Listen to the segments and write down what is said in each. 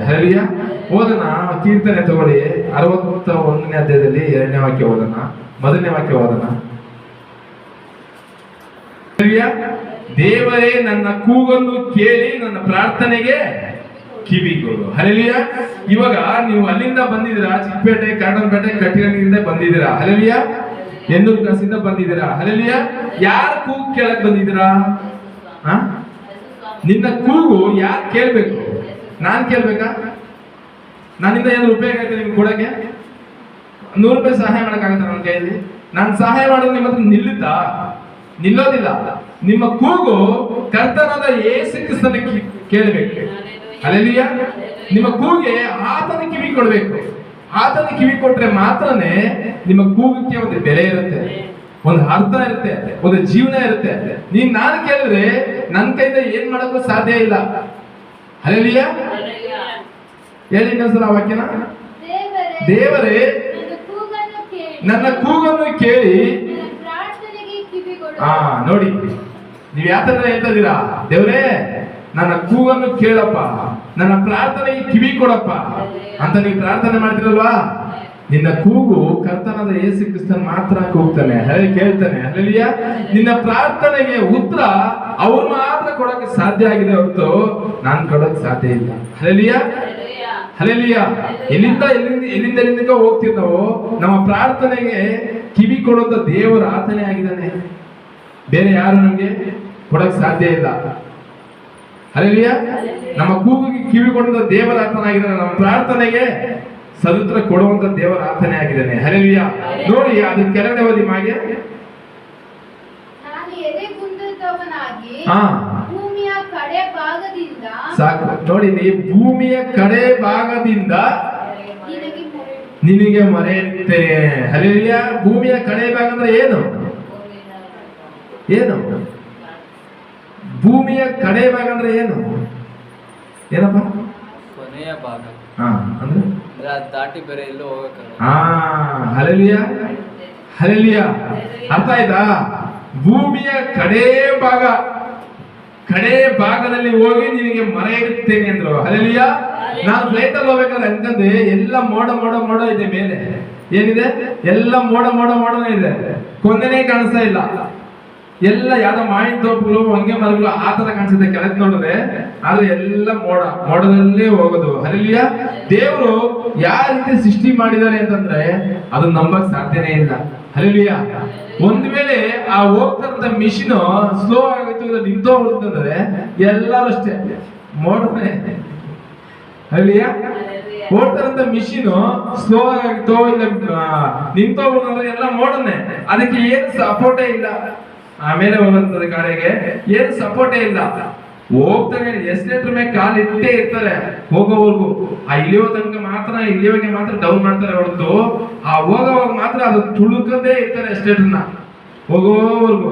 Hallelujah. ಓದೋಣ, ಕೀರ್ತನೆ ತಗೊಳ್ಳಿ 61ನೇ ಅಧ್ಯಾಯದಲ್ಲಿ 2ನೇ ವಾಕ್ಯ ಓದೋಣ, 1ನೇ ವಾಕ್ಯ ಓದೋಣ. ದೇವರೇ ನನ್ನ ಕೂಗನ್ನು ಕೇಳಿ ನನ್ನ ಪ್ರಾರ್ಥನೆಗೆ ಕಿವಿಗೊಡು. ಹಲ್ಲೆಲೂಯಾ. ಇವಾಗ ನೀವು ಅಲ್ಲಿಂದ ಬಂದಿದ್ದೀರಾ, ಚಿಕ್ಕಪೇಟೆ, ಕಾಟನ್ಪೇಟೆ, ಕಟ್ಟಿಗೆಯಿಂದ ಬಂದಿದ್ದೀರಾ. ಹಲ್ಲೆಲೂಯಾ. ಎನ್ನೂರು ಕ್ರಾಸಿಂದ ಬಂದಿದ್ದೀರಾ. ಹಲ್ಲೆಲೂಯಾ. ಯಾರ ಕೂಗು ಕೇಳಕ್ ಬಂದಿದ್ದೀರಾ? ನಿನ್ನ ಕೂಗು ಯಾರು ಕೇಳ್ಬೇಕು? ನಾನ್ ಕೇಳ್ಬೇಕಾ? ನನ್ನಿಂದ ಏನು ಉಪಯೋಗ ಆಯ್ತು ನಿಮ್ಗೆ ಕೊಡಕ್ಕೆ? 100 ರೂಪಾಯಿ ಸಹಾಯ ಮಾಡಕ್ಕಾಗತ್ತ ನನ್ನ ಕೈಯಲ್ಲಿ? ನಾನು ಸಹಾಯ ಮಾಡೋದು ನಿಮ್ಮ ಹತ್ರ ನಿಲ್ಲುತ್ತಾ? ನಿಲ್ಲೋದಿಲ್ಲ. ನಿಮ್ಮ ಕೂಗು ಕರ್ತನಾದ ಯೇಸು ಕ್ರಿಸ್ತನ ಕೇಳಬೇಕು. ಹಲ್ಲೆಲೂಯಾ. ನಿಮ್ಮ ಕೂಗೆ ಆತನ ಕಿವಿ ಕೊಡ್ಬೇಕು. ಆತನ ಕಿವಿ ಕೊಟ್ರೆ ಮಾತ್ರನೇ ನಿಮ್ಮ ಕೂಗಕ್ಕೆ ಒಂದು ಬೆಲೆ ಇರುತ್ತೆ, ಒಂದು ಅರ್ಥ ಇರುತ್ತೆ, ಒಂದು ಜೀವನ ಇರುತ್ತೆ. ನೀನ್ ನಾನು ಕೇಳಿದ್ರೆ ನನ್ನ ಕೈಯಿಂದ ಏನ್ ಮಾಡೋಕ್ಕೂ ಸಾಧ್ಯ ಇಲ್ಲ. ಹಲ್ಲೆಲೂಯಾ. ಹೇಳಿ ಇನ್ನೊಂದ್ಸಲ ಆ ವಾಕ್ಯನ. ದೇವರೇ ನನ್ನ ಕೂಗನ್ನು ಕೇಳಿ. ನೋಡಿ, ನೀವ್ ಯಾವ ತರ ಹೇಳ್ತಾ ಇದೀರಾ? ದೇವರೇ ನನ್ನ ಕೂಗನ್ನು ಕೇಳಪ್ಪ, ನನ್ನ ಪ್ರಾರ್ಥನೆಗೆ ಕಿವಿ ಕೊಡಪ್ಪ ಅಂತ ನೀವು ಪ್ರಾರ್ಥನೆ ಮಾಡ್ತಿರಲ್ವಾ? ನಿನ್ನ ಕೂಗು ಕರ್ತನಾದ ಯೇಸು ಕ್ರಿಸ್ತನ್ ಮಾತ್ರ ಕೂಗ್ತಾನೆ, ಕೇಳ್ತಾನೆ. ಹಲ್ಲೆಲೂಯಾ. ನಿನ್ನ ಪ್ರಾರ್ಥನೆಗೆ ಉತ್ತರ ಅವ್ರು ಮಾತ್ರ ಕೊಡಕ್ಕೆ ಸಾಧ್ಯ ಆಗಿದೆ ಹೊರತು ನಾನು ಕೊಡಕ್ ಸಾಧ್ಯ ಇಲ್ಲ. ಹಲ್ಲೆಲೂಯಾ. ಹಲ್ಲೆಲೂಯಾ. ಎಲ್ಲಿಂದ ಹೋಗ್ತಿರ್ತಾವೋ ನಮ್ಮ ಪ್ರಾರ್ಥನೆಗೆ ಕಿವಿ ಕೊಡುವಂತ ದೇವರ ಆತನೇ ಆಗಿದ್ದಾನೆ. ಬೇರೆ ಯಾರು ನಮ್ಗೆ ಕೊಡಕ್ ಸಾಧ್ಯ ಇಲ್ಲ. ಹಲ್ಲೆಲೂಯಾ. ನಮ್ಮ ಕೂಗಿಗೆ ಕಿವಿ ಕೊಡುವಂತ ದೇವರ ಆತನಾಗಿದ್ದಾನೆ. ನಮ್ಮ ಪ್ರಾರ್ಥನೆಗೆ ಸದುತ್ತರ ಕೊಡುವಂತ ದೇವರ ಆತನೇ ಆಗಿದ್ದಾನೆ. ಹಲ್ಲೆಲೂಯಾ. ನೋಡಿ, ಅದು ಕೆಳಗಡೆ ಓದಿ ಮಾಗೆ. ಸಾಕು. ನೋಡಿ, ನೀ ಭೂಮಿಯ ಕಡೆ ಭಾಗದಿಂದ ನಿನಗೆ ಮೊರೆ ಇಡುತ್ತೇನೆ. ಹಲ್ಲೆಲೂಯಾ. ಭೂಮಿಯ ಕಡೆ ಭಾಗ ಅಂದ್ರೆ ಏನು? ಏನು ಭೂಮಿಯ ಕಡೆ ಭಾಗ ಅಂದ್ರೆ ಏನು? ಏನಪ್ಪ? ಕೊನೆಯ ಭಾಗ. ಅಂದ್ರೆ ದಾಟಿ ಬೇರೆ ಎಲ್ಲೋ ಹೋಗಕ್ಕೆ. ಹಲ್ಲೆಲೂಯಾ. ಹಲ್ಲೆಲೂಯಾ. ಅರ್ಥ ಆಯ್ತಾ? ಭೂಮಿಯ ಕಡೆ ಭಾಗ, ಕಡೆ ಭಾಗದಲ್ಲಿ ಹೋಗಿ ನಿನಗೆ ಮೊರೆ ಇಡುತ್ತೇನೆ ಅಂದ್ರು. ಹಲ್ಲೆಲೂಯಾ. ನಾನು ಫ್ಲೈಟ್ ಅಲ್ಲಿ ಹೋಗ್ಬೇಕಾದ್ರೆ ಅಂತಂದ್ರೆ ಎಲ್ಲ ಮೋಡ ಮೋಡ ಮೋಡ ಇದೆ ಮೇಲೆ. ಏನಿದೆ? ಎಲ್ಲ ಮೋಡ ಮೋಡ ಮೋಡನೇ ಇದೆ, ಕೊನೆನೇ ಕಾಣಿಸ್ತಾ ಇಲ್ಲ. ಎಲ್ಲ ಯಾವ್ದೋ ಮಾವಿನ ತೋಪುಗಳು, ಹೊಂಗೆ ಮರಗಳು ಆ ತರ ಕಾಣಿಸುತ್ತೆ ಕೆಳಗೆ ನೋಡಿದ್ರೆ, ಆದ್ರೆ ಎಲ್ಲ ಮೋಡದಲ್ಲೇ ಹೋಗೋದು. ಹಲ್ಲೆಲೂಯಾ. ದೇವರು ಯಾವ ರೀತಿ ಸೃಷ್ಟಿ ಮಾಡಿದ್ದಾರೆ ಅಂತಂದ್ರೆ ಅದು ನಂಬಕ್ ಸಾಧ್ಯನೇ ಇಲ್ಲ. ಹಲ್ಲೆಲೂಯಾ. ಒಂದ್ ವೇಳೆ ಆ ಹೋಗ್ತಾರಂತ ಮಿಷಿನ್ ಸ್ಲೋ ಆಗಿತ್ತು, ಇಲ್ಲ ನಿಂತೋಗ್ಬಿಡುತ್ತಂದ್ರೆ ಎಲ್ಲರೂ ಅಷ್ಟೇ ಮೋಡನೇ. ಹಲ್ಲೆಲೂಯಾ. ಓಡ್ತಾರಂತ ಮಿಷಿನ್ ಸ್ಲೋ ಆಗಿತ್ತೋ ಇಲ್ಲ ನಿಂತೋಗ್ಬಿಡುತ್ತಂದ್ರೆ ಎಲ್ಲ ಮೋಡನೆ. ಅದಕ್ಕೆ ಏನು ಸಪೋರ್ಟೇ ಇಲ್ಲ. ಆಮೇಲೆ ಹೋಗುತ್ತದೆ ಗಾಡಿಗೆ, ಏನು ಸಪೋರ್ಟೇ ಇಲ್ಲ. ಹೋಗ್ತಾರೆ, ಎಸ್ಲೇಟರ್ ಮೇಲೆ ಕಾಲು ಇಟ್ಟೇ ಇರ್ತಾರೆ ಹೋಗೋವರೆಗೂ. ಆ ಇಳಿಯೋ ತನಕ ಮಾತ್ರ, ಇಳಿಯೋಗೆ ಮಾತ್ರ ಡೌನ್ ಮಾಡ್ತಾರೆ ಹೊರತು ಆ ಹೋಗೋವಾಗ ಮಾತ್ರ ಅದು ತುಳುಕದೇ ಇರ್ತಾರೆ ಎಸ್ಲೇಟರ್ನ ಹೋಗೋವರೆಗೂ.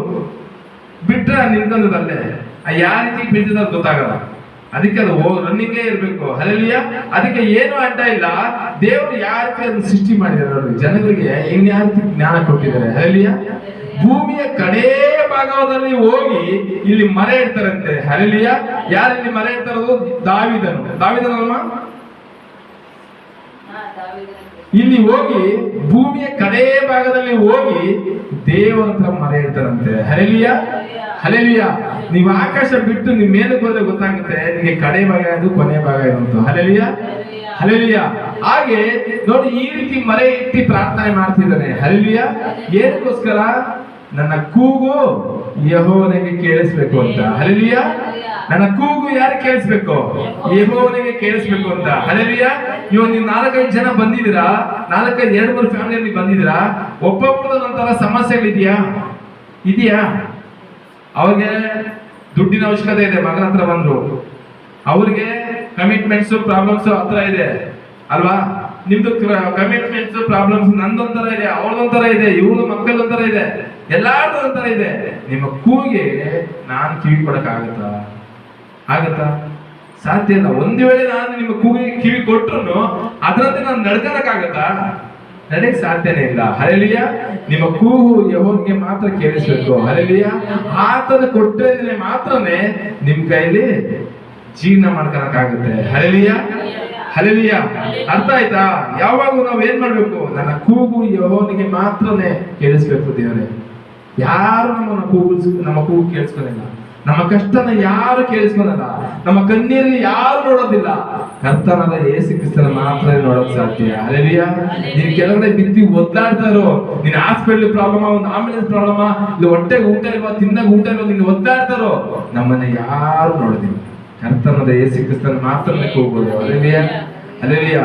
ಬಿಟ್ರೆ ನಿಂತಂದಲ್ಲೇ ಯಾವ ರೀತಿ ಬೀಳ್ತದ ಗೊತ್ತಾಗಲ್ಲ. ಅದಕ್ಕೆ ಅದು ರನ್ನಿಂಗೇ ಇರ್ಬೇಕು. ಹಲ್ಲೆಲೂಯಾ. ಅದಕ್ಕೆ ಏನು ಅಡ್ಡ ಇಲ್ಲ. ದೇವರು ಯಾವ ರೀತಿ ಅದನ್ನ ಸೃಷ್ಟಿ ಮಾಡಿದ್ದಾರೆ ನೋಡಿ, ಜನಗಳಿಗೆ ಇನ್ಯಾವ ರೀತಿ ಜ್ಞಾನ ಕೊಟ್ಟಿದ್ದಾರೆ. ಹಲ್ಲೆಲೂಯಾ. ಭೂಮಿಯ ಕಡೇ ಭಾಗದಲ್ಲಿ ಹೋಗಿ ಇಲ್ಲಿ ಮರೆ ಇಡ್ತಾರಂತೆ. ಹಲ್ಲೆಲೂಯಾ. ಯಾರು ಇಲ್ಲಿ ಮರೆ ಇಡ್ತಾರದು? ದಾವೀದನಲ್ವಾ? ಇಲ್ಲಿ ಹೋಗಿ ಭೂಮಿಯ ಕಡೇ ಭಾಗದಲ್ಲಿ ಹೋಗಿ ದೇವರ ಹತ್ರ ಮರೆ ಇಡ್ತಾರಂತೆ. ಹಲ್ಲೆಲೂಯಾ. ಹಲ್ಲೆಲೂಯಾ. ನೀವು ಆಕಾಶ ಬಿಟ್ಟು ನಿಮ್ ಮೇಲೆ ಹೋದ್ರೆ ಗೊತ್ತಾಗುತ್ತೆ ನಿಮಗೆ ಕಡೆ ಭಾಗ ಯಾವುದು, ಕೊನೆ ಭಾಗ ಯಾವುದು. ಹಲ್ಲೆಲೂಯಾ. ಹಲ್ಲೆಲೂಯಾ. ಹಾಗೆ ನೋಡಿ, ಈ ರೀತಿ ಮರೆ ಇಟ್ಟು ಪ್ರಾರ್ಥನೆ ಮಾಡ್ತಿದ್ದಾನೆ. ಹಲ್ಲೆಲೂಯಾ. ಏನಕ್ಕೋಸ್ಕರ? ನನ್ನ ಕೂಗು ಯೆಹೋವನಿಗೆ ಕೇಳಿಸ್ಬೇಕು ಅಂತ. ಹಲ್ಲೆಲೂಯಾ. ನನ್ನ ಕೂಗು ಯಾರು ಕೇಳಿಸ್ಬೇಕು? ಯೆಹೋವನಿಗೆ ಕೇಳಿಸ್ಬೇಕು ಅಂತ. ಹಲ್ಲೆಲೂಯಾ. ಇವಾಗ ನೀವು 4-5 ಜನ ಬಂದಿದ್ದೀರಾ, 2-3 ಫ್ಯಾಮಿಲಿಯಲ್ಲಿ ಬಂದಿದ್ದೀರಾ. ಒಬ್ಬೊಬ್ಬರದ್ದು ಒಂಥರ ಸಮಸ್ಯೆಗಳಿದೆಯಾ? ಇದೆಯಾ? ಅವ್ರಿಗೆ ದುಡ್ಡಿನ ಅವಶ್ಯಕತೆ ಇದೆ, ಮಗನ ಹತ್ರ ಬಂದ್ರು. ಅವ್ರಿಗೆ ಕಮಿಟ್ಮೆಂಟ್ಸ್ ಪ್ರಾಬ್ಲಮ್ಸ್ ಹತ್ರ ಇದೆ ಅಲ್ವಾ? ನಿಮ್ದು ಕಮಿಟ್ಮೆಂಟ್ಸ್ ಪ್ರಾಬ್ಲಮ್ಸ್ ನಂದೊಂಥರ ಇದೆ, ಅವ್ರದೊಂಥರ ಇದೆ, ಇವ್ರ ಮಕ್ಕಳೊಂಥರ ಇದೆ, ಎಲ್ಲಾರ್ದು ಒಂಥರ ಇದೆ. ನಿಮ್ಮ ಕೂಗೆ ನಾನು ಕಿವಿ ಕೊಡಕ್ ಆಗತ್ತಾ? ಸಾಧ್ಯ ಇಲ್ಲ. ಒಂದು ವೇಳೆ ನಾನು ನಿಮ್ಮ ಕೂಗಿಗೆ ಕಿವಿ ಕೊಟ್ರು ಅದರಂತೆ ನಾನು ನಡ್ಕೊಳಕ್ಕಾಗತ್ತಾ? ನಡೆಯಕ್ಕೆ ಸಾಧ್ಯನೇ ಇಲ್ಲ. ಹಲ್ಲೆಲೂಯಾ. ನಿಮ್ಮ ಕೂಗು ಯೆಹೋವನಿಗೆ ಮಾತ್ರ ಕೇಳಿಸ್ಬೇಕು. ಹಲ್ಲೆಲೂಯಾ. ಆತನ ಕೊಟ್ಟರೆ ಮಾತ್ರನೇ ನಿಮ್ ಕೈಲಿ ಜೀವನ ಮಾಡ್ಕೊಳಕ್ಕಾಗುತ್ತೆ. ಹಲ್ಲೆಲೂಯಾ. ಹಲ್ಲೆಲೂಯಾ. ಅರ್ಥ ಆಯ್ತಾ? ಯಾವಾಗೂ ನಾವು ಏನ್ ಮಾಡ್ಬೇಕು? ನನ್ನ ಕೂಗು ಯೆಹೋವನಿಗೆ ಮಾತ್ರನೇ ಕೇಳಿಸ್ಬೇಕು ದೇವರೇ. ಯಾರು ನಮ್ಮ ಕೂಗು ಕೇಳಿಸ್ಕೊಳ್ಳಿಲ್ಲ, ನಮ್ಮ ಕಷ್ಟನ ಯಾರು ಕೇಳಿಸ್ಕೊಳ್ಳಲ್ಲ, ನಮ್ಮ ಕಣ್ಣೀರಿಗೆ ಯಾರು ನೋಡೋದಿಲ್ಲ. ಕರ್ತನಾದ ಯೇಸು ಕ್ರಿಸ್ತನ ಮಾತ್ರ ನೋಡೋಕ್ ಸಾಧ್ಯ. ಹಲ್ಲೆಲೂಯಾ. ನೀನ್ ಕೆಳಗಡೆ ಬಿದ್ದು ಒದ್ದಾಡ್ತಾ ಇರೋ, ನಿನ್ ಹಾಸ್ಪಿಟಲ್ ಪ್ರಾಬ್ಲಮ್, ಒಂದು ಆಂಬುಲೆನ್ಸ್ ಪ್ರಾಬ್ಲಮ್, ಇಲ್ಲಿ ಹೊಟ್ಟೆಗೆ ಊಟ ಇಲ್ವಾ, ತಿನ್ನಾಗ ಊಟ ಇಲ್ವಾ, ನೀನ್ ಒದ್ದಾಡ್ತಾ ಇರೋ, ನಮ್ಮನ್ನ ಯಾರು ನೋಡೋದಿಲ್ಲ. ಕರ್ತನಾದ ಯೇಸು ಕ್ರಿಸ್ತನ ಮಾತ್ರನೇ ಕೂಗ್ಬೋದು. ಹಲ್ಲೆಲೂಯಾ. ಹಲ್ಲೆಲೂಯಾ.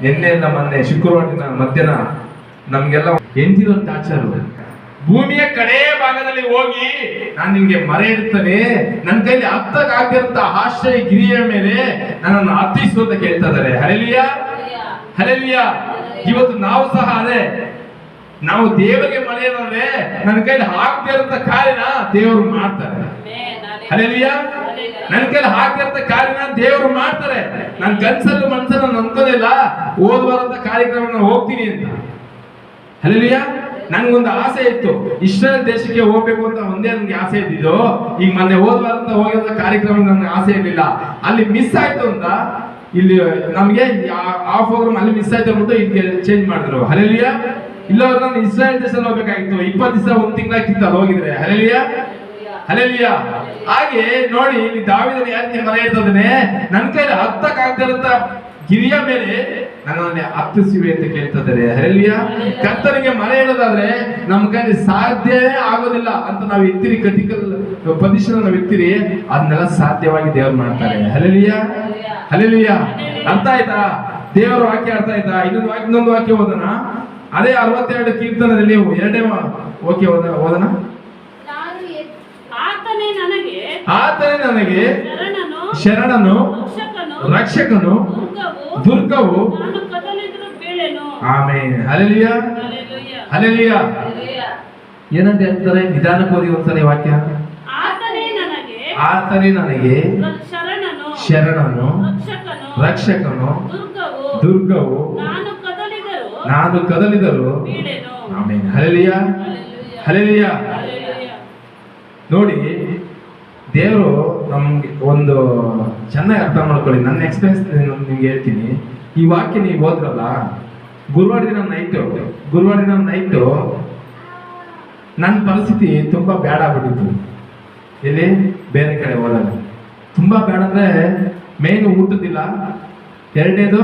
ನಿನ್ನೆ ಮೊನ್ನೆ ಶುಕ್ರವಾರ ದಿನ ಮಧ್ಯಾಹ್ನ ನಮ್ಗೆಲ್ಲ ಎಂಟಿನ ಟಾರ್ಚರ್. ಭೂಮಿಯ ಕಡೆ ಭಾಗದಲ್ಲಿ ಹೋಗಿ ನಾನು ನಿಮ್ಗೆ ಮರೆ ಇರ್ತೇನೆ, ನನ್ನ ಕೈಲಿ ಹತ್ತಕ್ಕಾಗದಿರಂತ ಆಶ್ರಯ ಗಿರಿಯ ಮೇಲೆ ನನ್ನನ್ನು ಹತ್ತಿಸು ಅಂತ ಕೇಳ್ತಾ ಇದ್ದಾರೆ. ಹಲ್ಲೆಲೂಯಾ. ಹಲ್ಲೆಲೂಯಾ. ಇವತ್ತು ನಾವು ಸಹ ಅದೇ, ನಾವು ದೇವರಿಗೆ ಮರೆಯೋದಾದ್ರೆ ನನ್ನ ಕೈಲಿ ಆಗ್ತಿರಂತ ಕಾರ್ಯನ ದೇವರು ಮಾಡ್ತಾರೆ. ಹಲ್ಲೆಲೂಯಾ. ನನ್ನ ಕೈಲಿ ಆಗ್ತಿರಂತ ಕಾರ್ಯನ ದೇವರು ಮಾಡ್ತಾರೆ. ನನ್ನ ಕನ್ಸಲ್ಲೂ ಮನ್ಸಲ್ಲಿ ನಾನು ಅನ್ಕೋದಿಲ್ಲ ಓದ್ಬಾರಂತ ಕಾರ್ಯಕ್ರಮ ಹೋಗ್ತೀನಿ ಅಂತ. ಹಲ್ಲೆಲೂಯಾ. ನನ್ಗೊಂದು ಆಸೆ ಇತ್ತು, ಇಸ್ರೇಲ್ ದೇಶಕ್ಕೆ ಹೋಗ್ಬೇಕು ಅಂತ ಒಂದೇ ನನ್ಗೆ ಆಸೆ ಇದ್ದಿದ್ದು. ಈಗ ಮೊನ್ನೆ ಹೋದ್ವಾರಂತ ಹೋಗಿರೋ ಕಾರ್ಯಕ್ರಮ ನನ್ಗೆ ಆಸೆ ಇರಲಿಲ್ಲ, ಅಲ್ಲಿ ಮಿಸ್ ಆಯ್ತು ಅಂತ ಇಲ್ಲಿ ನಮ್ಗೆ ಆ ಪ್ರೋಗ್ರಾಮ್ ಅಲ್ಲಿ ಮಿಸ್ ಆಯ್ತು ಅಂದ್ಬಿಟ್ಟು ಇಲ್ಲಿ ಚೇಂಜ್ ಮಾಡಿದ್ರು. ಹಲ್ಲೆಲೂಯಾ. ಇಲ್ಲ ನಾನು ಇಸ್ರೇಲ್ ದೇಶದಲ್ಲಿ ಹೋಗ್ಬೇಕಾಗಿತ್ತು, 20 ದಿವಸ 1 ತಿಂಗಳಾಗಿತ್ತು ಅಲ್ಲಿ ಹೋಗಿದ್ರೆ. ಹಲ್ಲೆಲೂಯಾ. ಹಲ್ಲೆಲೂಯಾ. ಹಾಗೆ ನೋಡಿ, ಇಲ್ಲಿ ದಾವೀದನ ಯಾಕೆ ಮರೆ ಇರ್ತದೆ, ನನ್ನ ಕೈಲಿ ಹತ್ತಕ್ಕಾಗದಿರಂತ ಗಿರಿಯ ಮೇಲೆ ನನ್ನಲ್ಲಿ ಹತ್ತಿಸಿವೆ ಅಂತ ಕೇಳ್ತಾ ಇದ್ದಾರೆ. ಹಲ್ಲೆಲೂಯಾ. ಕರ್ತನಿಗೆ ಮರೆ ಇಡೋದಾದ್ರೆ ನಮ್ಮ ಕೈಲಿ ಸಾಧ್ಯವೇ ಆಗೋದಿಲ್ಲ ಅಂತ ನಾವು ಎತ್ತಿರಿ, ಕ್ರಿಟಿಕಲ್ ಪೊಸಿಷನ್ ನಾವು ಎತ್ತಿರಿ, ಅದನ್ನೆಲ್ಲ ಸಾಧ್ಯವಾಗಿ ದೇವರು ಮಾಡ್ತಾರೆ. ಹಲ್ಲೆಲೂಯಾ. ಹಲ್ಲೆಲೂಯಾ. ಅರ್ಥ ಆಯ್ತಾ? ದೇವರ ವಾಕ್ಯ ಅರ್ಥ ಆಯ್ತಾ? ಇನ್ನೊಂದು ವಾಕ್ಯ ಓದೋಣ. ಅದೇ 62 ಕೀರ್ತನದಲ್ಲಿ 2ನೇ ವಾಕ್ಯ ಓದೋಣ. ಆತನೇ ನನಗೆ ಶರಣನು, ರಕ್ಷಕನು, ದುರ್ಗವು. ಆಮೆನ್. ಹಲ್ಲೆಲೂಯಾ. ಹಲ್ಲೆಲೂಯಾ. ಏನಂತ ಹೇಳ್ತಾರೆ? ನಿಧಾನಕ್ಕೆ ಓದಿ ಒಂದ್ಸರಿ ವಾಕ್ಯ. ಆತನೇ ನನಗೆ ಶರಣನು, ರಕ್ಷಕನು, ದುರ್ಗವು, ನಾನು ಕದಲಿದರು. ಆಮೆನ್. ಹಲ್ಲೆಲೂಯಾ. ಹಲ್ಲೆಲೂಯಾ. ನೋಡಿ, ದೇವರು ನಮ್ಗೆ ಒಂದು ಚೆನ್ನಾಗಿ ಅರ್ಥ ಮಾಡ್ಕೊಳ್ಳಿ. ನನ್ನ ಎಕ್ಸ್ಪೀರಿಯನ್ಸ್ ನಿಮ್ಗೆ ಹೇಳ್ತೀನಿ. ಈ ವಾಕ್ಯ ನೀವು ಹೋದ್ರಲ್ಲ, ಗುರುವಾರ ದಿನ ನೈಟು ನನ್ನ ಪರಿಸ್ಥಿತಿ ತುಂಬಾ ಬ್ಯಾಡ್ ಆಗ್ಬಿಟ್ಟಿತ್ತು. ಇಲ್ಲಿ ಬೇರೆ ಕಡೆ ಹೋದಾಗ ತುಂಬಾ ಬ್ಯಾಡ್ ಅಂದ್ರೆ ಮೇನ್ ಊಟದಿಲ್ಲ, ಎರಡನೇದು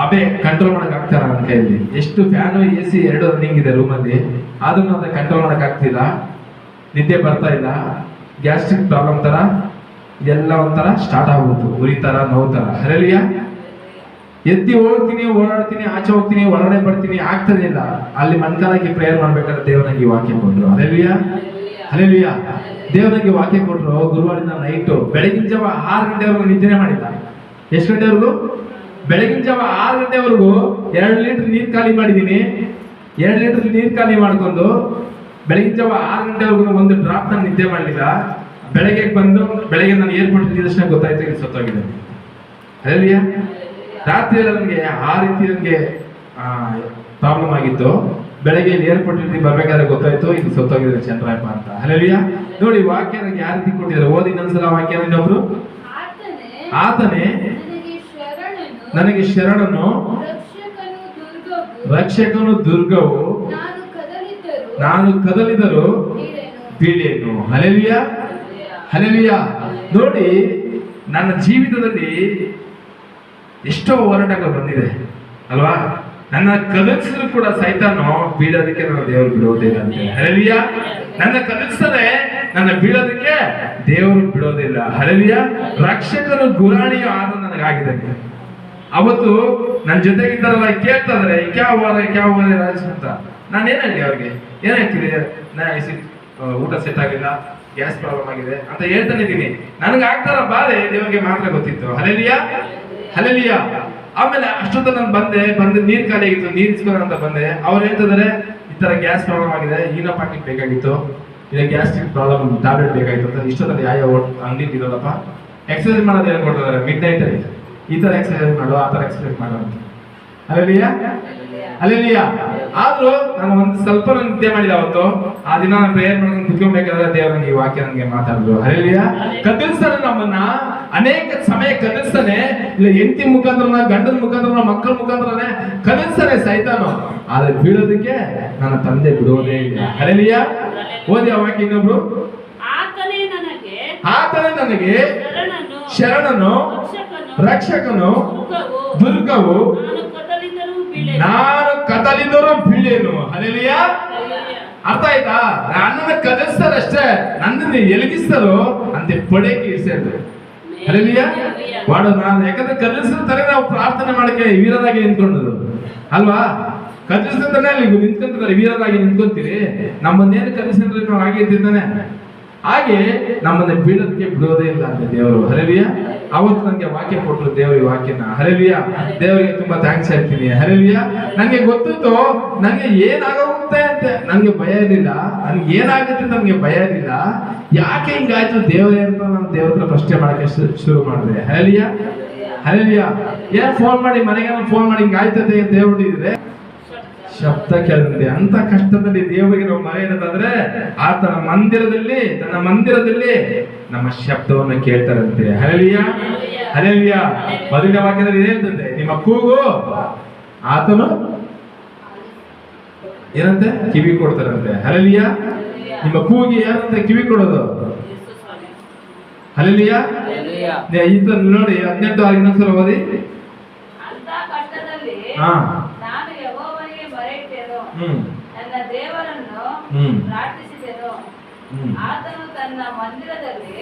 ಅಬೆ ಕಂಟ್ರೋಲ್ ಮಾಡಕ್ ಆಗ್ತಾರ ನನ್ನ ಕೈಯಲ್ಲಿ. ಎಷ್ಟು ಫ್ಯಾನು AC 2 ರನ್ನಿಂಗ್ ಇದೆ ರೂಮಲ್ಲಿ, ಅದನ್ನು ಅದೇ ಕಂಟ್ರೋಲ್ ಮಾಡಕ್ ಆಗ್ತಿಲ್ಲ, ನಿದ್ದೆ ಬರ್ತಾ ಇಲ್ಲ, ಗ್ಯಾಸ್ಟ್ರಿಕ್ ಪ್ರಾಬ್ಲಮ್ ತರ ಎಲ್ಲ ಒಂಥರ ಸ್ಟಾರ್ಟ್ ಆಗ್ಬಿಡ್ತು, ಉರಿ ತರ, ನೋವು ತರ. ಹಲ್ಲೆಲೂಯಾ. ಎತ್ತಿ ಹೋಗ್ತೀನಿ, ಓಡಾಡ್ತೀನಿ, ಆಚೆ ಹೋಗ್ತೀನಿ, ಒಳಗಡೆ ಬರ್ತೀನಿ, ಆಗ್ತದೆ ಇಲ್ಲ. ಅಲ್ಲಿ ಮನ್ಕಾಲಕ್ಕೆ ಪ್ರೇಯರ್ ಮಾಡ್ಬೇಕಾದ್ರೆ ದೇವನಿಗೆ ವಾಕ್ಯ ಕೊಟ್ರು. ಹಲ್ಲೆಲೂಯಾ. ಹಲ್ಲೆಲೂಯಾ. ದೇವನಿಗೆ ವಾಕ್ಯ ಕೊಟ್ರು. ಗುರುವಾರದಿಂದ ನೈಟು ಬೆಳಗಿನ ಜಾವ 6 ಗಂಟೆವರೆಗೂ ನಿದ್ದೆ ಮಾಡಿಲ್ಲ. ಎಷ್ಟು ಗಂಟೆವರೆಗೂ? ಬೆಳಗಿನ ಜಾವ 6 ಗಂಟೆವರೆಗೂ 2 ಲೀಟರ್ ನೀರು ಖಾಲಿ ಮಾಡಿದ್ದೀನಿ. 2 ಲೀಟರ್ ನೀರು ಖಾಲಿ ಮಾಡ್ಕೊಂಡು ಬೆಳಗಿನ ಜಾವ 6 ಗಂಟೆವರೆಗೂ ಒಂದು ಡ್ರಾಪ್ ನಾನು ನಿದ್ದೆ ಮಾಡಲಿಲ್ಲ. ಬೆಳಗ್ಗೆ ನಾನು ಏರ್ಪೋರ್ಟ್ ತಕ್ಷಣ ಗೊತ್ತಾಯ್ತು ಇಲ್ಲಿ ಸತ್ತೋಗಿದೆ. ಹಲ್ಲೆಲೂಯಾ. ರಾತ್ರಿ ಎಲ್ಲ ನನಗೆ ಆ ರೀತಿ ನನಗೆ ಪ್ರಾಬ್ಲಮ್ ಆಗಿತ್ತು. ಬೆಳಗ್ಗೆ ಏರ್ಪೋರ್ಟ್ ಬರ್ಬೇಕಾದ್ರೆ ಗೊತ್ತಾಯ್ತು ಇದು ಸತ್ತೋಗಿದೆ ಚಂದ್ರಪ್ಪ ಅಂತ. ಹಲ್ಲೆಲೂಯಾ. ನೋಡಿ, ವಾಕ್ಯ ನನಗೆ ಯಾವ ರೀತಿ ಕೊಟ್ಟಿದ್ದಾರೆ, ಓದಿ ಇನ್ನೊಂದ್ಸಲ ವಾಕ್ಯ. ಇನ್ನೊಬ್ರು, ಆತನೇ ನನಗೆ ಶರಣನು, ರಕ್ಷಕನು, ದುರ್ಗವು, ನಾನು ಕದಲಿದರು ಬೀಳೇನು. ಹಲ್ಲೆಲೂಯಾ. ಹಲ್ಲೆಲೂಯಾ. ನೋಡಿ, ನನ್ನ ಜೀವಿತದಲ್ಲಿ ಎಷ್ಟೋ ಹೋರಾಟಗಳು ಬಂದಿದೆ ಅಲ್ವಾ. ನನ್ನ ಕದಲಿಸಿದ್ರು ಕೂಡ ಸೈತಾನು ಬೀಳೋದಕ್ಕೆ ನನ್ನ ದೇವರು ಬಿಡೋದಿಲ್ಲ ಅಂತೆ. ಹಲ್ಲೆಲೂಯಾ. ನನ್ನ ಕದಲಿಸದೆ ನನ್ನ ಬೀಳೋದಕ್ಕೆ ದೇವರು ಬಿಡೋದಿಲ್ಲ. ಹಲ್ಲೆಲೂಯಾ. ರಕ್ಷಕನು ಗುರಾಣಿಯು ಆದ ನನಗಾಗಿದ್ದಾನೆ. ಅವತ್ತು ನನ್ನ ಜೊತೆಗಿದ್ದಾರಲ್ಲ ಕೇಳ್ತಾ ಇದಾರೆ, ಕ್ಯಾವ್ ರಾಜ್ ಅಂತ. ನಾನು ಏನಾಗಲಿ ಅವ್ರಿಗೆ, ಏನಾಗ್ತಿದೆ, ಊಟ ಸೆಟ್ ಆಗಿಲ್ಲ, ಗ್ಯಾಸ್ ಪ್ರಾಬ್ಲಮ್ ಆಗಿದೆ ಅಂತ ಹೇಳ್ತಾನೆ ಇದ್ದೀನಿ. ನನಗೆ ಆಗ್ತಾರ ಬಾಧೆ ದೇವರಿಗೆ ಮಾತ್ರ ಗೊತ್ತಿತ್ತು. ಹಲ್ಲೆಲೂಯಾ. ಹಲ್ಲೆಲೂಯಾ. ಆಮೇಲೆ ಅಷ್ಟೊತ್ತ ನಾನು ಬಂದು ನೀರು ಖಾಲಿ ಆಗಿತ್ತು, ನೀರು ಇಸ್ಕೊಳ್ಳೋ ಅಂತ ಬಂದೆ. ಅವ್ರು ಹೇಳ್ತಿದ್ದಾರೆ, ಈ ತರ ಗ್ಯಾಸ್ ಪ್ರಾಬ್ಲಮ್ ಆಗಿದೆ, ಈನೋ ಪ್ಯಾಕೆಟ್ ಬೇಕಾಗಿತ್ತು, ಇಲ್ಲ ಗ್ಯಾಸ್ಟ್ರಿಕ್ ಪ್ರಾಬ್ಲಮ್ ಟ್ಯಾಬ್ಲೆಟ್ ಬೇಕಾಗಿತ್ತು ಅಂತ. ಇಷ್ಟೊತ್ತಲ್ಲಿ ಯಾವ ಅಂಗಡಿ ಇರೋದಪ್ಪ, ಎಕ್ಸರ್ಸೈಸ್ ಮಾಡೋದು ಹೇಳ್ಕೊಡ್ತಿದ್ದಾರೆ ಮಿಡ್ ನೈಟ್ ಅಲ್ಲಿ. ಈ ತರ ಎಕ್ಸರ್ಸೈಸ್ ಮಾಡು, ಆ ತರ ಎಕ್ಸರ್ಸೈಸ್ ಮಾಡು ಅಂತ. ಹಲ್ಲೆಲೂಯಾ. ಹಲ್ಲೆಲೂಯಾ. ಆದ್ರೂ ನಾನು ಒಂದು ಸ್ವಲ್ಪ ನಿದ್ದೆ ಮಾಡಿದ ಅವತ್ತು. ಆ ದಿನ ನಾನು ಪ್ರೇಯರ್ ಮಾಡ್ಕೊಂಡು ಕುತ್ಕೊಬೇಕಾದ್ರೆ ದೇವರು ನನಗೆ ಈ ವಾಕ್ಯ ನನಗೆ ಮಾತಾಡಿದ್ರು. ಹಲ್ಲೆಲೂಯ. ಕದಲಿಸ್ತಾನೆ ನಮ್ಮನ್ನ, ಅನೇಕ ಸಮಯ ಕದಲಿಸ್ತಾನೆ. ಇಲ್ಲ ಹೆಂಡತಿ ಮುಖಾಂತರನ, ಗಂಡನ ಮುಖಾಂತರನ, ಮಕ್ಕಳ ಮುಖಾಂತರನೇ ಕದಲಿಸ್ತಾನೆ ಸೈತಾನು. ಆದ್ರೆ ಬೀಳೋದಕ್ಕೆ ನನ್ನ ತಂದೆ ಬಿಡುವುದೇ ಇಲ್ಲ. ಹಲ್ಲೆಲೂಯ. ಓದಿ ಆ ವಾಕ್ಯ ಇನ್ನೊಬ್ರು. ಆತನೇ ನನಗೆ ಶರಣನು, ರಕ್ಷಕನು, ದುರ್ಗವು, ನಾನು ಕದಲಿದರೂ ಬೀಳೇನು. ಹಲ್ಲೆಲೂಯ. ಅರ್ಥ ಆಯ್ತಾ? ನನ್ನನ್ನು ಕದಲಿಸ್ತಾರಷ್ಟೇ, ನನ್ನನ್ನು ಎಲಗಿಸ್ತಾರೋ ಅಂತೆ ಪಡೆಗೆ ಇರಿಸಿದ್ರು. ಹಲ್ಲೆಲೂಯ. ಮಾಡು ನಾನು, ಯಾಕಂದ್ರೆ ಕದಲಿಸ್ತಾರೆ ನಾವು ಪ್ರಾರ್ಥನೆ ಮಾಡಕ್ಕೆ ವೀರರಾಗಿ ನಿಂತ್ಕೊಂಡದ್ದು ಅಲ್ವಾ? ಕದಲಿಸ್ತಾನೆ ಅಲ್ಲಿ ನಿಂತ್ಕೊಂತಾರೆ, ವೀರರಾಗಿ ನಿಂತ್ಕೊಂತೀರಿ. ನಮ್ಮನ್ನೇನು ಕದಲಿಸಿದ್ರೆ ನಾವು ಹಾಗೆ ಇರ್ತಿದ್ದಾನೆ. ಹಾಗೆ ನಮ್ಮನ್ನ ಬೀಳೋದಕ್ಕೆ ಬಿಡೋದೇ ಇಲ್ಲ ಅಂತ ದೇವರು. ಹಲ್ಲೆಲೂಯ. ಅವತ್ತು ನನಗೆ ವಾಕ್ಯ ಕೊಟ್ಟರು ದೇವರು ಈ ವಾಕ್ಯನ. ಹಲ್ಲೆಲೂಯ. ದೇವರಿಗೆ ತುಂಬಾ ಥ್ಯಾಂಕ್ಸ್ ಹೇಳ್ತೀನಿ. ಹಲ್ಲೆಲೂಯ. ನನಗೆ ಗೊತ್ತಿತ್ತು ನನಗೆ ಏನಾಗುತ್ತೆ ಅಂತ ನನಗೆ ಭಯ ಇರಲಿಲ್ಲ. ನನಗೆ ಏನಾಗುತ್ತೆ ನನಗೆ ಭಯ ಇರಲಿಲ್ಲ. ಯಾಕೆ ಹಿಂಗಾಯ್ತು ದೇವರೇ ಅಂತ ನಾನು ದೇವ್ರ ಹತ್ರ ಪ್ರಶ್ನೆ ಮಾಡಕ್ಕೆ ಶುರು ಮಾಡಿದೆ. ಹಲ್ಲೆಲೂಯ. ಹಲ್ಲೆಲೂಯ. ಏನ್ ಫೋನ್ ಮಾಡಿ ಮನೆಗೆ ಫೋನ್ ಮಾಡಿ ಹಿಂಗಾಯ್ತದೆ ಅಂತ ಹೇಳ್ಬಿಟ್ಟಿದ್ರೆ ಶಬ್ದ ಕೇಳಿದೆ. ಅಂತ ಕಷ್ಟದಲ್ಲಿ ದೇವರಿಗೆ ನಾವು ಮರೆ ಇರೋದಾದ್ರೆ ಆತನ ಮಂದಿರದಲ್ಲಿ, ತನ್ನ ಮಂದಿರದಲ್ಲಿ ನಮ್ಮ ಶಬ್ದವನ್ನು ಕೇಳ್ತಾರಂತೆ. ಹಲ್ಲೆಲೂಯ. ಹಲ್ಲೆಲೂಯ. ಮೊದಲನೇ ವಾಕ್ಯದಲ್ಲಿ ಹೇಳ್ತಂತೆ, ನಿಮ್ಮ ಕೂಗು ಆತನು ಏನಂತೆ ಕಿವಿ ಕೊಡ್ತಾರಂತೆ. ಹಲ್ಲೆಲೂಯ. ನಿಮ್ಮ ಕೂಗಿ ಏನಂತೆ ಕಿವಿ ಕೊಡೋದು. ಹಲ್ಲೆಲೂಯ. ಈತ ನೋಡಿ 18 ಇನ್ನೊಂದ್ಸಲ ಓದಿ. ಹಾ. ನನ್ನ ದೇವರನ್ನು ಪ್ರಾರ್ಥಿಸಿದೆನು, ಆತನು ತನ್ನ ಮಂದಿರದಲ್ಲಿ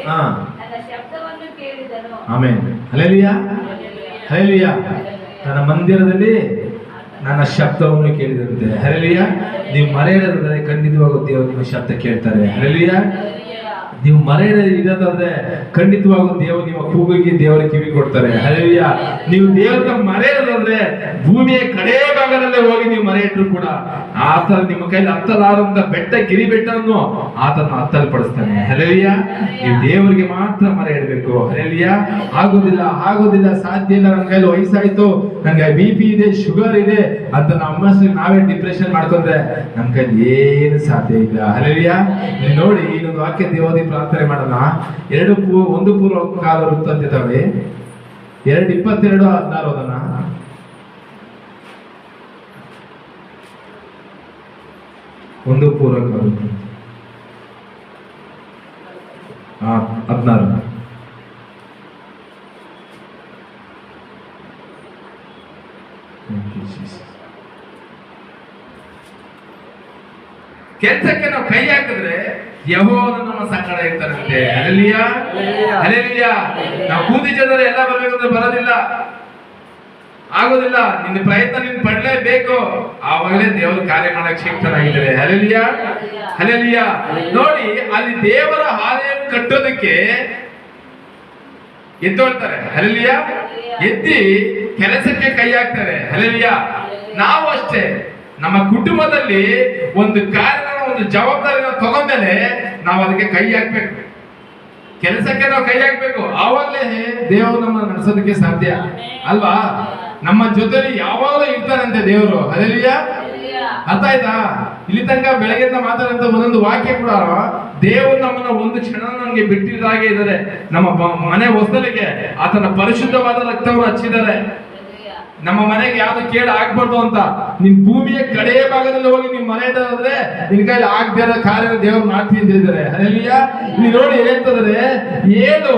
ನನ್ನ ಶಬ್ದವನ್ನು ಕೇಳಿದನು. ಆಮೆನ್. ಹಲ್ಲೆಲೂಯ. ಹಲ್ಲೆಲೂಯ. ತನ್ನ ಮಂದಿರದಲ್ಲಿ ನನ್ನ ಶಬ್ದವನ್ನು ಕೇಳಿದಂತೆ. ಹಲ್ಲೆಲೂಯ. ನೀವು ಮರೆಯದಾದ್ರೆ ಖಂಡಿತವಾಗೂ ದೇವರು ನಿಮ್ಮ ಶಬ್ದ ಕೇಳ್ತಾರೆ. ಹಲ್ಲೆಲೂಯ. ನೀವು ಮರೆಯದಾದ್ರೆ ಖಂಡಿತವಾಗೂ ದೇವರು ನಿಮ್ಮ ಕೂಗಿಗೆ ದೇವರ ಕಿವಿ ಕೊಡ್ತಾರೆ. ಹಲ್ಲೆಲೂಯ. ನೀವು ದೇವರ ಮರೆಯದಾದ್ರೆ ಭೂಮಿಯ ಕಡೆ ಭಾಗದಲ್ಲೇ ಹೋಗಿ ನೀವು ಮರೆ ಇಟ್ಟರು ಕೂಡ ಆತ ನಿಮ್ಮ ಕೈಲಿ ಹತ್ತಲಾರಂತ ಬೆಟ್ಟ, ಗಿರಿ ಬೆಟ್ಟವನ್ನು ಆತನ ಹತ್ತಲ್ಪಡಿಸ್ತಾನೆ. ಹಲ್ಲೆಲೂಯ. ನೀವು ದೇವರಿಗೆ ಮಾತ್ರ ಮರೆ ಇಡಬೇಕು. ಹಲ್ಲೆಲೂಯ. ಆಗೋದಿಲ್ಲ, ಸಾಧ್ಯ ಇಲ್ಲ, ನನ್ನ ಕೈಲಿ ವಯಸ್ಸಾಯ್ತು, ನನ್ಗೆ BP ಇದೆ, ಶುಗರ್ ಇದೆ ಅಂತ ನಾವೇ ಡಿಪ್ರೆಷನ್ ಮಾಡ್ಕೊಂಡ್ರೆ ನಮ್ಮ ಕೈಲಿ ಏನು ಸಾಧ್ಯ ಇಲ್ಲ. ಹಲ್ಲೆಲೂಯ. ನೀವು ನೋಡಿ ಇನ್ನೊಂದು ವಾಕ್ಯ ದೇವರಿಗೆ ಪ್ರಾರ್ಥನೆ ಮಾಡೋಣ. 1 ಪೂರ್ವ ಕಾಲ ವೃತ್ತಾಂತದಲ್ಲಿ 2:22-16 ಓದೋಣ. 1 ಪೂರ್ವ ಕಾಲ 16. ಕೆಲಸಕ್ಕೆ ನಾವು ಕೈ ಹಾಕಿದ್ರೆ ಯೆಹೋವನು ನಮ್ಮ ಸಂಗಡ ಇರ್ತಾರಂತೆ. ಹಲ್ಲೆಲೂಯ. ಹಲ್ಲೆಲೂಯ. ನಾವು ಕೂದಿ ಜನರು ಎಲ್ಲ ಬರ್ಬೇಕಂದ್ರೆ ಬರೋದಿಲ್ಲ, ಆಗೋದಿಲ್ಲ. ನಿನ್ನ ಪ್ರಯತ್ನ ನೀನು ಪಡ್ಲೇಬೇಕು. ಆವಾಗಲೇ ದೇವರು ಕಾರ್ಯ ಮಾಡಕ್ಕೆ ಶಕ್ತರಾಗಿದ್ದಾರೆ. ಹಲ್ಲೆಲೂಯ. ಹಲ್ಲೆಲೂಯ. ನೋಡಿ ಅಲ್ಲಿ ದೇವರ ಆಲಯವನ್ನು ಕಟ್ಟೋದಕ್ಕೆ ಎದ್ದೋಳ್ತಾರೆ. ಹಲ್ಲೆಲೂಯ. ಎತ್ತಿ ಕೆಲಸಕ್ಕೆ ಕೈ ಹಾಕ್ತಾರೆ. ಹಲ್ಲೆಲೂಯ. ನಾವು ಅಷ್ಟೇ ನಮ್ಮ ಕುಟುಂಬದಲ್ಲಿ ಒಂದು ಕಾರ್ಯ, ಒಂದು ಜವಾಬ್ದಾರಿನ ತಗೊಂಡ್ಮೇಲೆ ನಾವು ಅದಕ್ಕೆ ಕೈ ಹಾಕ್ಬೇಕು. ಕೆಲಸಕ್ಕೆ ನಾವು ಕೈ ಹಾಕ್ಬೇಕು. ಆವಾಗಲೇ ದೇವರು ನಮ್ಮ ನಡೆಸೋದಕ್ಕೆ ಸಾಧ್ಯ ಅಲ್ವಾ? ನಮ್ಮ ಜೊತೆಲಿ ಯಾವಾಗಲೂ ಇರ್ತಾರಂತೆ ದೇವರು. ಹಲ್ಲೆಲೂಯ. ಅರ್ಥ ಆಯ್ತಾ? ಇಲ್ಲಿ ತನಕ ಬೆಳಗ್ಗೆಯಿಂದ ಮಾತಾಡಂತ ಒಂದೊಂದು ವಾಕ್ಯ ಕೂಡ ದೇವರು ನಮ್ಮನ್ನ ಒಂದು ಕ್ಷಣ ನಮ್ಗೆ ಬಿಟ್ಟಿದ್ದಾಗೆ ಇದ್ದಾರೆ. ನಮ್ಮ ಮನೆ ಹೊಸಲಿಗೆ ಆತನ ಪರಿಶುದ್ಧವಾದ ರಕ್ತವನ್ನು ಹಚ್ಚಿದ್ದಾರೆ. ನಮ್ಮ ಮನೆಗೆ ಯಾವ್ದು ಕೇಡು ಆಗ್ಬಾರ್ದು ಅಂತ ನಿನ್ ಭೂಮಿಯ ಕಡೆ ಭಾಗದಲ್ಲಿ ಹೋಗಿ ನಿಮ್ ಮನೆ ಇದ್ದಾದ್ರೆ ನಿನ್ ಕೈಲಿ ಆಗದೆ ಇರೋ ಕಾರ್ಯ ದೇವರು ಮಾಡ್ತೀನಿ ಅಂತ ಹೇಳಿದ್ದಾರೆ. ಹಲ್ಲೆಲೂಯ. ಇಲ್ಲಿ ನೋಡಿ ಹೇಳ್ತಿದ್ದಾರೆ, ಏನು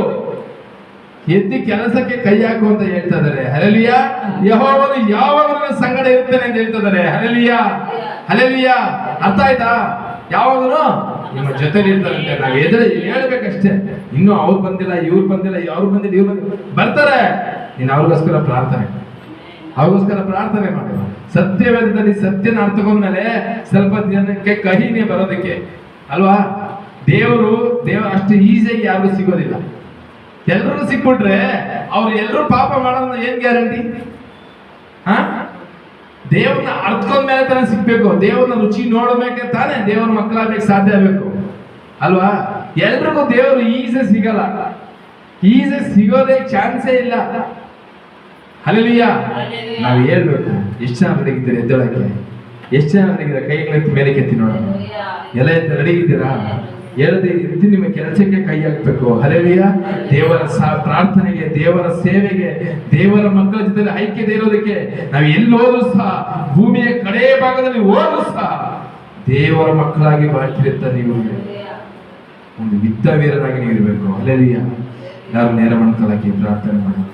ಎತ್ತಿ ಕೆಲಸಕ್ಕೆ ಕೈ ಹಾಕು ಅಂತ ಹೇಳ್ತಾ ಇದ್ದಾರೆ. ಹಲ್ಲೆಲೂಯ. ಯೆಹೋವನು ಯಾವಾಗಲೂ ಸಂಗಡ ಇರ್ತಾನೆ ಅಂತ ಹೇಳ್ತಾ ಇದ್ದಾರೆ. ಹಲ್ಲೆಲೂಯ. ಹಲ್ಲೆಲೂಯ. ಅರ್ಥ ಆಯ್ತಾ? ಯಾವಾಗಲೂ ನಿಮ್ಮ ಜೊತೆಲಿ ಇರ್ತಾರಂತೆ. ನಾವು ಎದುರು ಹೇಳ್ಬೇಕಷ್ಟೇ. ಇನ್ನು ಅವ್ರು ಬಂದಿಲ್ಲ, ಇವ್ರು ಬಂದಿಲ್ಲ, ಅವ್ರು ಬಂದಿಲ್ಲ, ಇವ್ರು ಬಂದಿಲ್ಲ, ಬರ್ತಾರೆ. ನೀನು ಅವ್ರಿಗೋಸ್ಕರ ಪ್ರಾರ್ಥನೆ ಮಾಡಿ. ಸತ್ಯವೇದದಲ್ಲಿ ಸತ್ಯನ ಅರ್ಥಕೊಂಡ್ಮೇಲೆ ಸ್ವಲ್ಪ ಜನಕ್ಕೆ ಕಹಿನೇ ಬರೋದಕ್ಕೆ ಅಲ್ವಾ? ದೇವರು ಅಷ್ಟು ಈಸಿಯಾಗಿ ಯಾರಿಗೂ ಸಿಗೋದಿಲ್ಲ. ಎಲ್ಲರೂ ಸಿಕ್ಬಿಟ್ರೆ ಅವ್ರು ಎಲ್ಲರೂ ಪಾಪ ಮಾಡೋದು ಏನ್ ಗ್ಯಾರಂಟಿ? ದೇವ್ರನ್ನ ಅರ್ಥಕೊಂಡ್ಮೇಲೆ ತಾನೇ ಸಿಗ್ಬೇಕು. ದೇವ್ರನ್ನ ರುಚಿ ನೋಡ್ಬೇಕೆ ತಾನೇ ದೇವ್ರ ಮಕ್ಕಳಾಗ್ಲಿಕ್ಕೆ ಸಾಧ್ಯ ಆಗ್ಬೇಕು ಅಲ್ವಾ? ಎಲ್ರಿಗೂ ದೇವರು ಈಸಿ ಸಿಗಲ್ಲ. ಈಸಿ ಸಿಗೋದೇ ಚಾನ್ಸೇ ಇಲ್ಲ. ಹಲ್ಲೆಲೂಯ. ನಾವು ಹೇಳ್ಬೇಕು, ಎಷ್ಟು ಜನ ಬೆಳಗಿದ್ದೀರಿ ಎದ್ದೇಳಕ್ಕೆ? ಎಷ್ಟು ಜನ ರೆಡಿಗಿದ್ದೀರಾ? ಕೈಗಳೆತ್ತಿ ಮೇಲೆ ಕೆತ್ತಿ ನೋಡೋಣ. ಎಲ್ಲ ಎತ್ತಿ ರೆಡಿ ಇದ್ದೀರಾ? ಹೇಳದೆ ಇದ್ದು ನಿಮ್ಮ ಕೆಲಸಕ್ಕೆ ಕೈ ಹಾಕ್ಬೇಕು. ಹಲ್ಲೆಲೂಯಾ. ದೇವರ ಪ್ರಾರ್ಥನೆಗೆ, ದೇವರ ಸೇವೆಗೆ, ದೇವರ ಮಕ್ಕಳ ಜೊತೆ ಐಕ್ಯತೆ ಇರೋದಕ್ಕೆ ನಾವು ಎಲ್ಲಿ ಹೋದ್ರು ಸಹ, ಭೂಮಿಯ ಕಡೆ ಭಾಗದಲ್ಲಿ ಹೋದ್ರು ಸಹ ದೇವರ ಮಕ್ಕಳಾಗಿ ಬಾಳ್ತಿರ್ತಾರೆ. ನೀವು ಒಂದು ಯುದ್ಧ ವೀರರಾಗಿ ನೀವು ಇರಬೇಕು. ಹಲ್ಲೆಲೂಯಾ. ಯಾರು ನೇರ ಮನಸ್ಸಾಗಿ ಪ್ರಾರ್ಥನೆ ಮಾಡೋಣ.